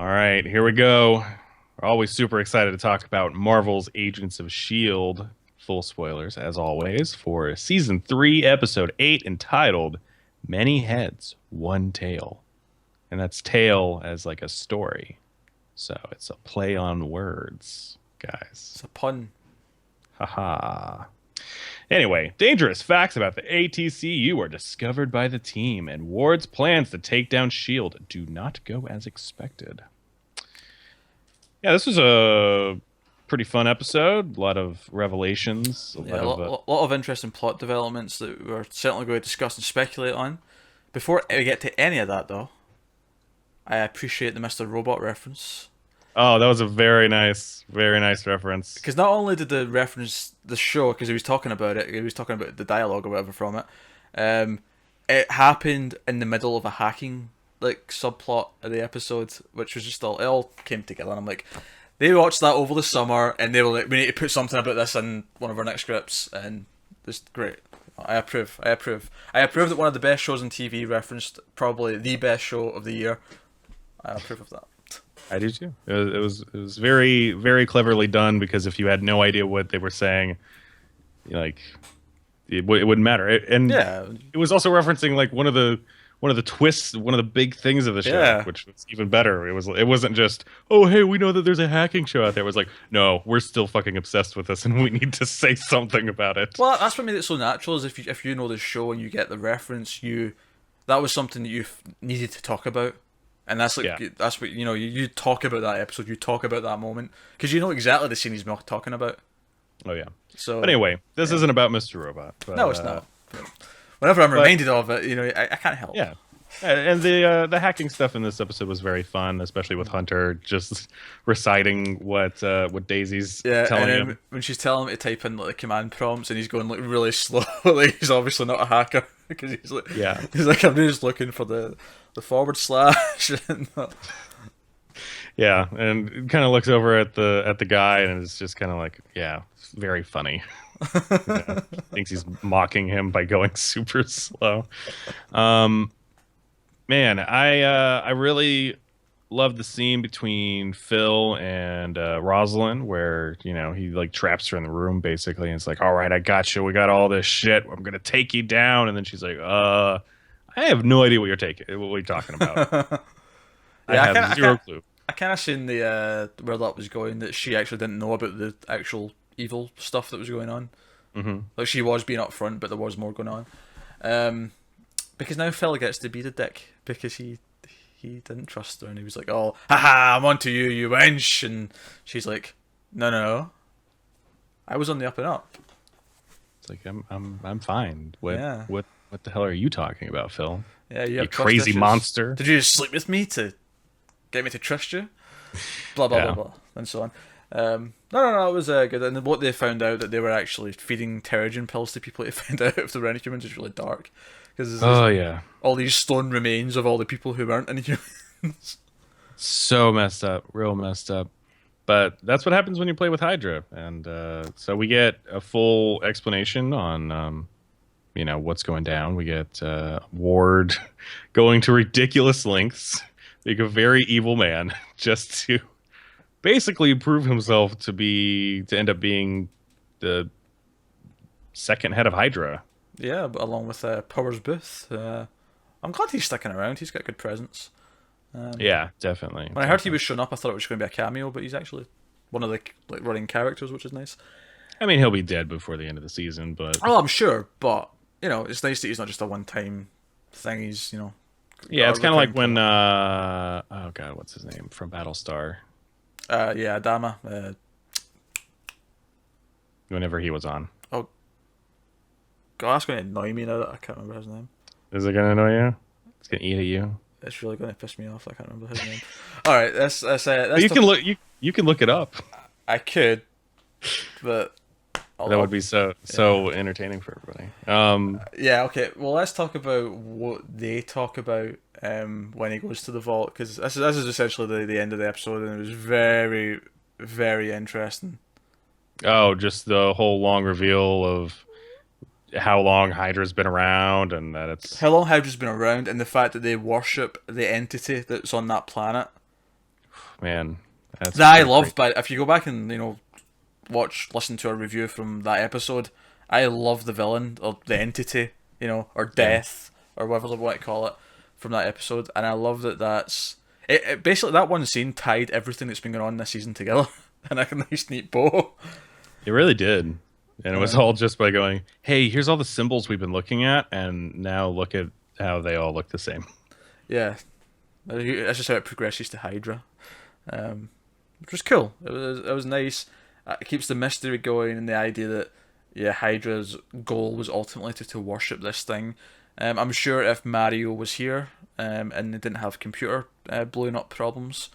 All right, here we go. We're always super excited to talk about Marvel's Agents of S.H.I.E.L.D. Full spoilers, as always, for season 3, episode 8, entitled Many Heads, One Tail. And that's tale as like a story. So it's a play on words, guys. It's a pun. Haha. Anyway, dangerous facts about the ATCU are discovered by the team, and Ward's plans to take down S.H.I.E.L.D. do not go as expected. Yeah, this was a pretty fun episode. A lot of revelations. A Yeah, lot a of lot of interesting plot developments that we're certainly going to discuss and speculate on. Before we get to any of that, though, I appreciate the Mr. Robot reference. oh, that was a very nice reference. Because not only did they reference the show, because he was talking about it, he was talking about the dialogue or whatever from it, um, it happened in the middle of a hacking like subplot of the episode, which was just it all came together. And I'm like, they watched that over the summer, and they were like, we need to put something about this in one of our next scripts, and it's great. I approve. I approve. I approve that one of the best shows on TV referenced probably the best show of the year. I approve of that. I do too. It was very cleverly done because if you had no idea what they were saying, like it wouldn't matter. And Yeah, it was also referencing like one of the twists, one of the big things of the show, yeah. which was even better. It wasn't just, oh hey, we know that there's a hacking show out there. It was like, no, we're still fucking obsessed with this, and we need to say something about it. Well, that's what made it so natural. Is if you know the show and you get the reference, that was something that you needed to talk about, and that's like Yeah. that's what you talk about that episode, you talk about that moment because you know exactly the scene he's talking about. Oh yeah. But So anyway, this yeah. isn't about Mr. Robot. But, No, it's not. Whenever I'm but reminded of it, I can't help. yeah. And the hacking stuff in this episode was very fun, especially with Hunter just reciting what Daisy's Yeah, and telling then him. when she's telling him to type in like the command prompts, and he's going like really slowly, he's obviously not a hacker because Yeah. he's like I'm just looking for the forward slash. And Yeah, and kind of looks over at the guy and is just kind of like, yeah, it's very funny. Yeah. Thinks he's mocking him by going super slow. Um, Man, I really love the scene between Phil and Rosalind, where he like traps her in the room basically, and it's like, all right, I got you. We got all this shit. I'm gonna take you down, and then she's like, I have no idea what you're talking about. I yeah, have zero clue. I kind of seen the where that was going. That she actually didn't know about the actual evil stuff that was going on. Hmm. Like she was being upfront, but there was more going on. Um, because now Phil gets to be the dick because he didn't trust her and he was like, "Oh, haha, I'm onto you, you wench," and she's like, "No, no, no, I was on the up and up." It's like I'm fine. Yeah, What the hell are you talking about, Phil? yeah, you You have trust crazy issues. monster. Did you just sleep with me to get me to trust you? Blah blah blah Yeah. blah, and so on. No, it was good. And what they found out that they were actually feeding Terrigen pills to people to find out if they were Inhumans is really dark because Oh yeah. all these stone remains of all the people who weren't Inhumans. So messed up, real messed up. But that's what happens when you play with Hydra, and so we get a full explanation on what's going down. We get Ward going to ridiculous lengths, like a very evil man, just to basically prove himself to end up being the second head of Hydra. Yeah, but along with Powers Booth, I'm glad he's sticking around. He's got a good presence. Yeah, definitely. When I heard he was showing up, I thought it was going to be a cameo, but he's actually one of the like running characters, which is nice. I mean, he'll be dead before the end of the season, but Oh, I'm sure, but it's nice that he's not just a one-time thing. He's yeah, got it's a kind of like recurring when plot. oh god, what's his name from Battlestar? Yeah, Adama. Whenever he was on. Oh God, that's going to annoy me now that I can't remember his name. Is it gonna annoy you? It's gonna eat at you. It's really going to piss me off. I can't remember his name. All right, But you can look you can look it up. I could, but That would be so entertaining for everybody. yeah. Okay, well, let's talk about what they talk about when he goes to the vault because this is essentially the end of the episode, and it was very very interesting. Oh, just the whole long reveal of how long Hydra's been around and that it's How long Hydra's been around, and the fact that they worship the entity that's on that planet. Man, that's That I pretty love, crazy. but if you go back and listen to a review from that episode, I love the villain or the entity, or Yeah. death or whatever they want to call it from that episode, and I love that it basically that one scene tied everything that's been going on this season together in a nice neat bow. It really did. And it was Um, all just by going, hey, here's all the symbols we've been looking at, and now look at how they all look the same. yeah, that's just how it progresses to Hydra, which was cool. It was nice. It keeps the mystery going and the idea that Hydra's goal was ultimately to worship this thing. I'm sure if Mario was here and they didn't have computer blowing up problems,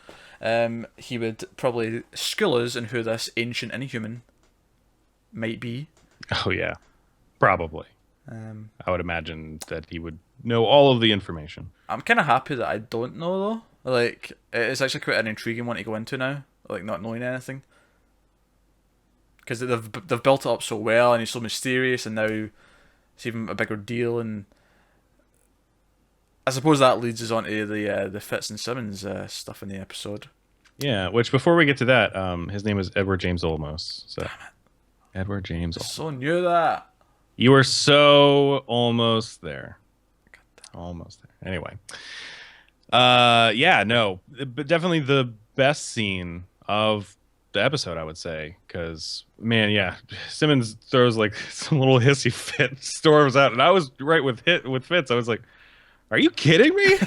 he would probably school us in who this ancient inhuman might be. Oh, yeah. Probably. Um, I would imagine that he would know all of the information. I'm kind of happy that I don't know though. Like, it's actually quite an intriguing one to go into now. Like, not knowing anything, because they've built it up so well, and he's so mysterious, and now it's even a bigger deal. And I suppose that leads us on to the Fitz and Simmons stuff in the episode. Yeah, which before we get to that, his name is Edward James Olmos. So Edward James Olmos. So knew that. You were so almost there. Almost there. Anyway. Yeah, no. But definitely the best scene of the episode, I would say, because man, yeah, Simmons throws like some little hissy fit, storms out, and I was right with Fitz. I was like, "Are you kidding me?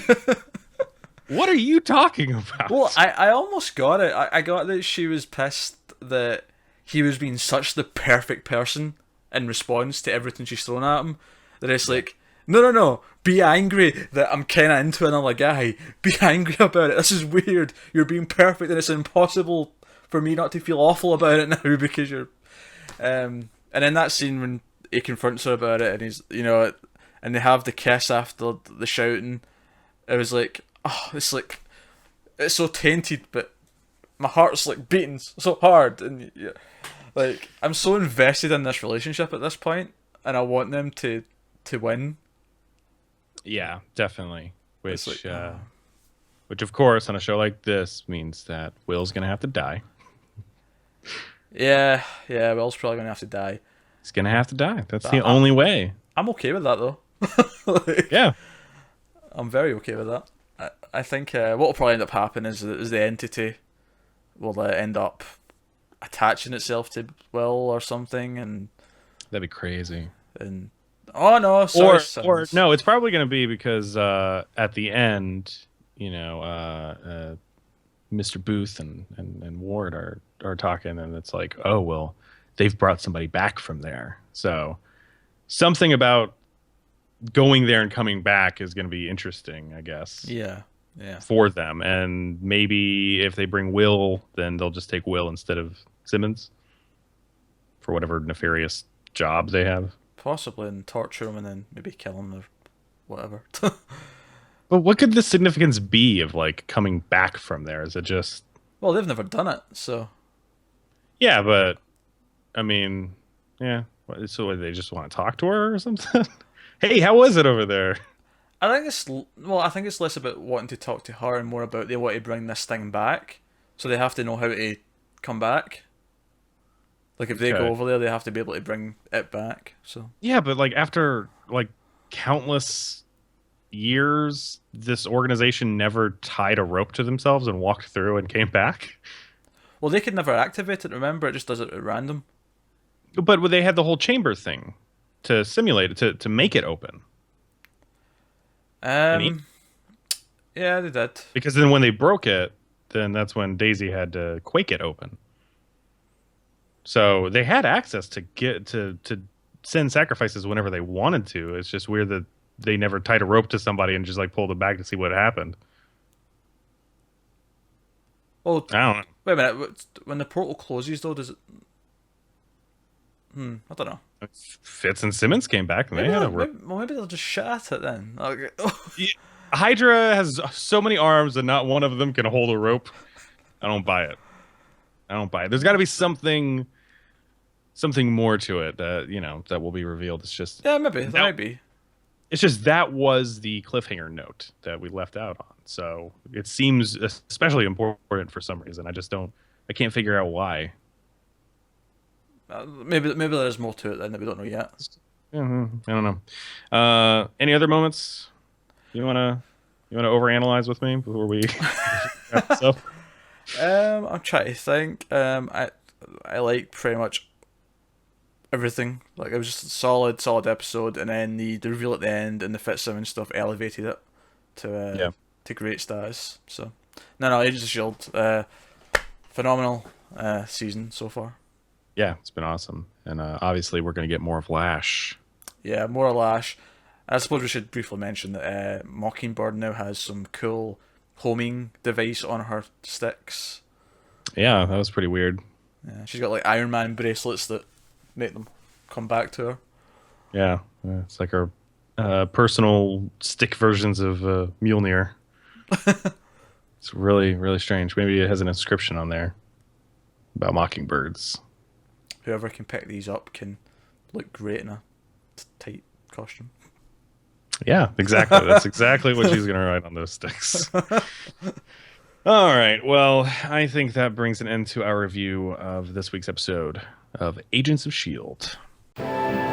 What are you talking Well, about?" I almost got it. I got that she was pissed that he was being such the perfect person in response to everything she's thrown at him. That it's like, no, no, no, be angry that I'm kind of into another guy. Be angry about it. This is weird. You're being perfect, and it's impossible for me not to feel awful about it now because you're. And in that scene when he confronts her about it, and and they have the kiss after the shouting, it was like, oh, it's so tainted, but my heart's like beating so hard, and like I'm so invested in this relationship at this point, and I want them to win. Yeah, definitely. It's like, Which of course, on a show like this, means that Will's gonna have to die. yeah, yeah. Will's probably gonna have to die. He's gonna have to die. That's But the only way. I'm okay with that though. Like, Yeah. I'm very okay with that. I think what will probably end up happening is the entity will end up attaching itself to Will or something, That'd be crazy. and oh no, sorry, Or Simmons. no, it's probably going to be because at the end, Mr. Booth and Ward are talking, and it's like, oh well, they've brought somebody back from there, so something about going there and coming back is going to be interesting, I guess, Yeah, yeah. for them. And maybe if they bring Will, then they'll just take Will instead of Simmons for whatever nefarious job they have. Possibly, and torture him and then maybe kill him or whatever. But what could the significance be of like coming back from there? Is it just Well, they've never done it, so yeah? But I mean, yeah. So they just want to talk to her or something? Hey, how was it over there? I think it's less about wanting to talk to her and more about they want to bring this thing back, so they have to know how to come back. Like if they go Okay. over there, they have to be able to bring it back. So Yeah, but like after like countless years, this organization never tied a rope to themselves and walked through and came back. well, they could never activate it. Remember, it just does it at random. But they had the whole chamber thing to simulate it to make it open. And Yeah, they did. because then when they broke it, then that's when Daisy had to quake it open. So they had access to get to send sacrifices whenever they wanted to. It's just weird that they never tied a rope to somebody and just like pulled it back to see what happened. Oh, I don't know. wait a minute. When the portal closes, though, does it? I don't know. Fitz and Simmons came back and they had a rope. Maybe they'll just shut at it then. Okay. Hydra has so many arms and not one of them can hold a rope. I don't buy it. I don't buy it. There's got to be something more to it that that will be revealed. It's just Yeah, maybe. That might be. It's just that was the cliffhanger note that we left out on. So it seems especially important for some reason. I can't figure out why. Maybe there's more to it then that we don't know yet. I don't know. Any other moments you wanna overanalyze with me before we wrap this up? I'm trying to think. I like pretty much everything. Like it was just a solid episode, and then the reveal at the end and the Fitzsimmons stuff elevated it Yeah, to great status. So no, Agents of Shield, phenomenal season so far. yeah, it's been awesome, and obviously we're gonna get more of Lash. Yeah, more Lash. I suppose we should briefly mention that Mockingbird now has some cool homing device on her sticks. Yeah, that was pretty weird. Yeah, she's got like Iron Man bracelets that make them come back to her. Yeah, it's like our personal stick versions of Mjolnir. It's really, really strange. Maybe it has an inscription on there about mockingbirds. Whoever can pick these up can look great in a tight costume. Yeah, exactly. That's exactly what she's going to write on those sticks. All right. Well, I think that brings an end to our review of this week's episode of Agents of S.H.I.E.L.D.